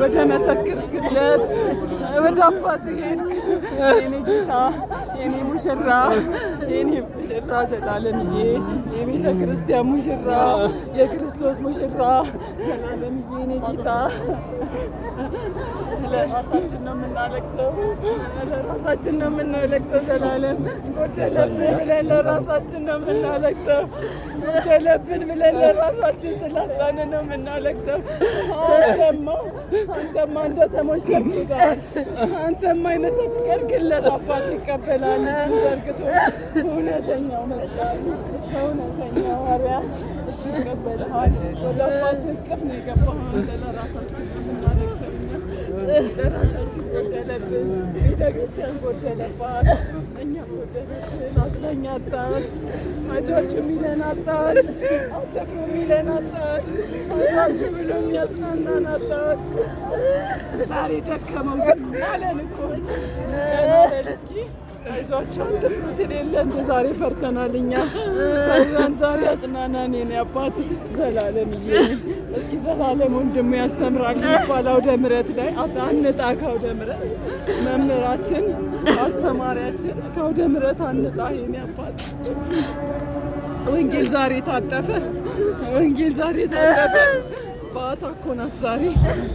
ወደ መሰክርክለት ወደ አባት ሄድክ የኔ ጌታ የኔ ሙሽራ ዘላለምዬ የቤተ ክርስቲያን ሙሽራ የክርስቶስ ሙሽራ ዘላለምዬ የኔ ጌታ ለራሳችን ነው የምናለቅሰው ዘላለም ጎደለብን ብለን ለራሳችን ነው የምናለቅሰው ጎደለብን ብለን ለራሳችን ስላጣን ነው የምናለቅሰው አንተማ እንደተሞሸርክጋል አንተማ የመሰከርክለት አባት ይቀበላል እጁን ዘርግቶ እውነተኛው መስላል እውነተኛው ሐዋርያ እሱ ይቀበልሃል ወደ አባት እቅፍ ነው የገባኸው አንተ ለራሳችን ነው የምናለቅሰው ለራሳችን ጎደለብን ቤተክርስቲያን ጎደለባት እኛ ጎደለብን አዝናኝ አጣን አይዟችሁ የሚለን አጣን አትፍሩ የሚለን አጣን አይዟችሁ ብሎ የሚያጽናናን አጣን ዛሬ ደከመው ዝም አለን እኮ እስኪ አይዟችሁ አትፍሩ ትሌለ እንደ ዛሬ ፈርተናል እኛ ዛሬ አጽናናን የኔ አባት ዘላለምዬ እስኪ ዘላለም ወንድሙ ያስተምራል ይባል አውደ ምሕረት ላይ አንጣ ከአውደ ምሕረት መምህራችን አስተማሪያችን ከአውደ ምሕረት አንጣ የኔ አባት ወንጌል ዛሬ ታጠፈ ባታ እኮ ናት ዛሬ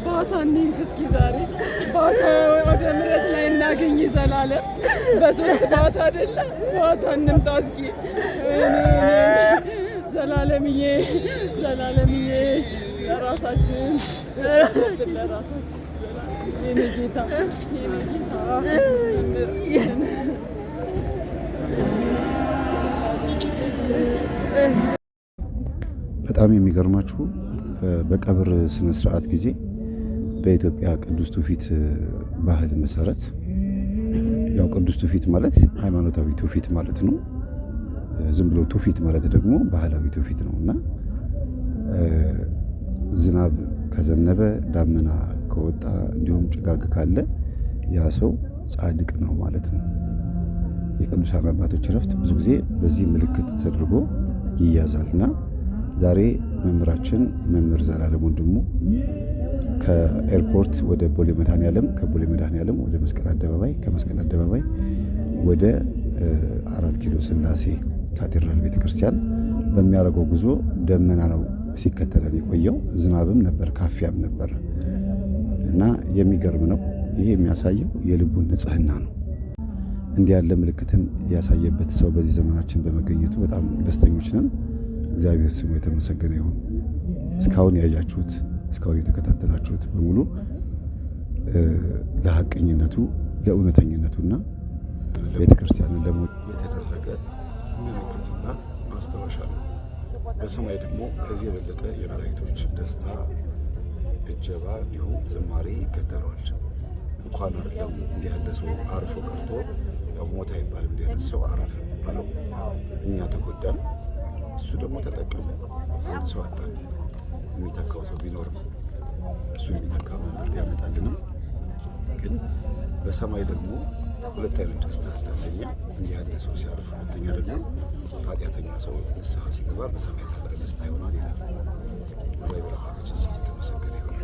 ባታ እንሂድ እስኪ ዛሬ ባታ አውደ ምሕረት ላይ እናገኝ ዘላለም በሶስት ባታ አይደለ ባታ እንምጣ እስኪ ዘላለምዬ ለራሳችን የኔ ጌታ በጣም የሚገርማችሁ በቀብር ስነ ስርዓት ጊዜ በኢትዮጵያ ቅዱስ ትውፊት ባህል መሰረት ያው ቅዱስ ትውፊት ማለት ሃይማኖታዊ ትውፊት ማለት ነው። ዝም ብሎ ትውፊት ማለት ደግሞ ባህላዊ ትውፊት ነው እና ዝናብ ከዘነበ ዳመና ከወጣ እንዲሁም ጭጋግ ካለ ያ ሰው ጻድቅ ነው ማለት ነው። የቅዱሳን አባቶች ዕረፍት ብዙ ጊዜ በዚህ ምልክት ተደርጎ ይያዛልና ዛሬ መምህራችን መምህር ዘላለም ወንድሙ ከኤርፖርት ወደ ቦሌ መድኃኔዓለም ከቦሌ መድኃኔዓለም ወደ መስቀል አደባባይ ከመስቀል አደባባይ ወደ 4 ኪሎ ሥላሴ ካቴድራል ቤተክርስቲያን በሚያደርገው ጉዞ ደመና ነው ሲከተለን የቆየው። ዝናብም ነበር ካፊያም ነበር እና የሚገርም ነው። ይሄ የሚያሳየው የልቡን ንጽህና ነው። እንዲህ ያለ ምልክትን ያሳየበት ሰው በዚህ ዘመናችን በመገኘቱ በጣም ደስተኞች ነን። እግዚአብሔር ስሙ የተመሰገነ ይሁን። እስካሁን ያያችሁት እስካሁን የተከታተላችሁት በሙሉ ለሐቀኝነቱ ለእውነተኝነቱና ቤተክርስቲያንን ለሞት የተደረገ ምልክትና ማስታወሻ ነው። በሰማይ ደግሞ ከዚህ የበለጠ የመላእክቶች ደስታ፣ እጀባ እንዲሁም ዝማሬ ይከተለዋል። እንኳን አይደለም እንዲህ ያለ ሰው አርፎ ቀርቶ ያው ሞት አይባልም። እንዲህ ያለ ሰው አረፈ የሚባለው እኛ ተጎዳን፣ እሱ ደግሞ ተጠቀመ። አንድ ሰው አጣን። የሚተካው ሰው ቢኖርም እሱ የሚተካ መምህር ቢያመጣልንም ግን በሰማይ ደግሞ ሁለት አይነት ደስታ አለ። አንደኛ እንዲህ ያለ ሰው ሲያርፍ፣ ሁለተኛ ደግሞ ኃጢአተኛ ሰው ንስሐ ሲገባ በሰማይ ታላቅ ደስታ ይሆናል ይላል። እግዚአብሔር አምላካችን ስም የተመሰገነ ይሁን።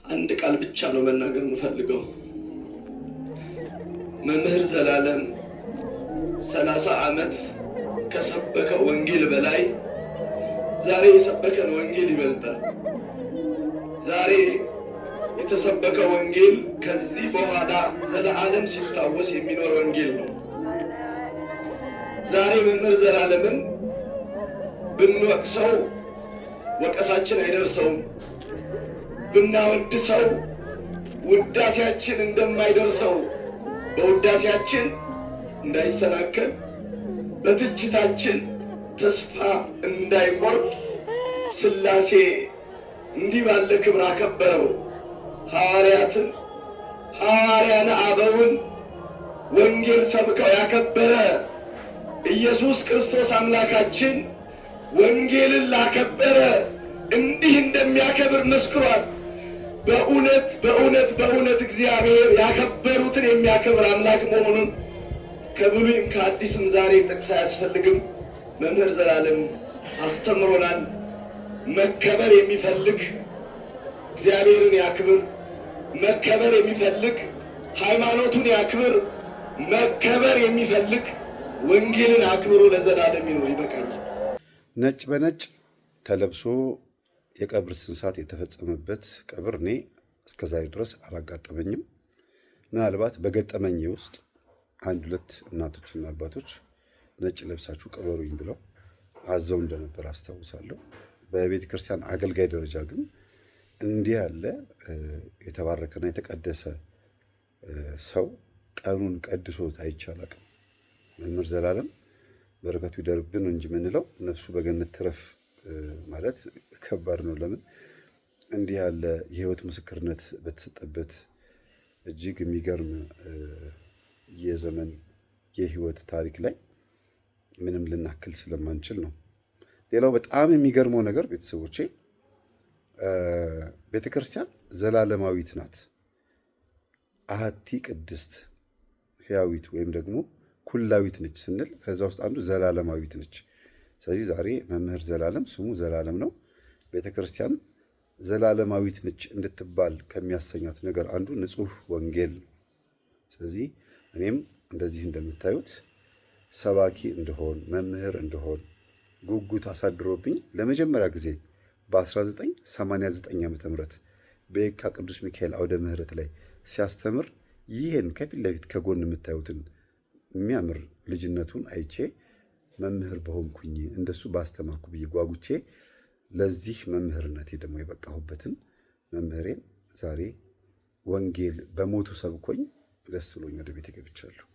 አንድ ቃል ብቻ ነው መናገር የምፈልገው። መምህር ዘላለም 30 ዓመት ከሰበከ ወንጌል በላይ ዛሬ የሰበከን ወንጌል ይበልጣል። ዛሬ የተሰበከ ወንጌል ከዚህ በኋላ ዘለዓለም ሲታወስ የሚኖር ወንጌል ነው። ዛሬ መምህር ዘላለምን ብንወቅሰው ወቀሳችን አይደርሰውም፣ ብናወድሰው ውዳሴያችን እንደማይደርሰው፣ በውዳሴያችን እንዳይሰናከል፣ በትችታችን ተስፋ እንዳይቆርጥ ሥላሴ እንዲህ ባለ ክብር አከበረው። ሐዋርያትን ሐዋርያነ አበውን ወንጌል ሰብከው ያከበረ ኢየሱስ ክርስቶስ አምላካችን ወንጌልን ላከበረ እንዲህ እንደሚያከብር መስክሯል። በእውነት በእውነት በእውነት እግዚአብሔር ያከበሩትን የሚያከብር አምላክ መሆኑን ከብሉይም ከአዲስም ዛሬ ጥቅስ አያስፈልግም። መምህር ዘላለም አስተምሮናል። መከበር የሚፈልግ እግዚአብሔርን ያክብር፣ መከበር የሚፈልግ ሃይማኖቱን ያክብር፣ መከበር የሚፈልግ ወንጌልን አክብሮ ለዘላለም ይኖር። ይበቃል። ነጭ በነጭ ተለብሶ የቀብር ስንሳት የተፈጸመበት ቀብር እኔ እስከዛሬ ድረስ አላጋጠመኝም። ምናልባት በገጠመኝ ውስጥ አንድ ሁለት እናቶችና አባቶች ነጭ ለብሳችሁ ቅበሩኝ ብለው አዘው እንደነበር አስታውሳለሁ። በቤተ ክርስቲያን አገልጋይ ደረጃ ግን እንዲህ ያለ የተባረከና የተቀደሰ ሰው ቀኑን ቀድሶት አይቻላቅም። መምህር ዘላለም በረከቱ ይደርብን እንጂ የምንለው ነፍሱ በገነት ትረፍ ማለት ከባድ ነው። ለምን እንዲህ ያለ የህይወት ምስክርነት በተሰጠበት እጅግ የሚገርም የዘመን የህይወት ታሪክ ላይ ምንም ልናክል ስለማንችል ነው። ሌላው በጣም የሚገርመው ነገር ቤተሰቦቼ ቤተ ክርስቲያን ዘላለማዊት ናት። አሐቲ ቅድስት ሕያዊት ወይም ደግሞ ኩላዊት ነች ስንል ከዛ ውስጥ አንዱ ዘላለማዊት ነች። ስለዚህ ዛሬ መምህር ዘላለም ስሙ ዘላለም ነው። ቤተ ክርስቲያን ዘላለማዊት ነች እንድትባል ከሚያሰኛት ነገር አንዱ ንጹሕ ወንጌል ነው። ስለዚህ እኔም እንደዚህ እንደምታዩት ሰባኪ እንደሆን መምህር እንደሆን ጉጉት አሳድሮብኝ ለመጀመሪያ ጊዜ በ1989 ዓ.ም በየካ ቅዱስ ሚካኤል አውደ ምህረት ላይ ሲያስተምር ይህን ከፊት ለፊት ከጎን የምታዩትን የሚያምር ልጅነቱን አይቼ መምህር በሆንኩኝ እንደሱ ባስተማርኩ ብዬ ጓጉቼ ለዚህ መምህርነቴ ደግሞ የበቃሁበትን መምህሬን ዛሬ ወንጌል በሞቱ ሰብኮኝ ደስ ብሎኝ ወደ ቤት ገብቻለሁ።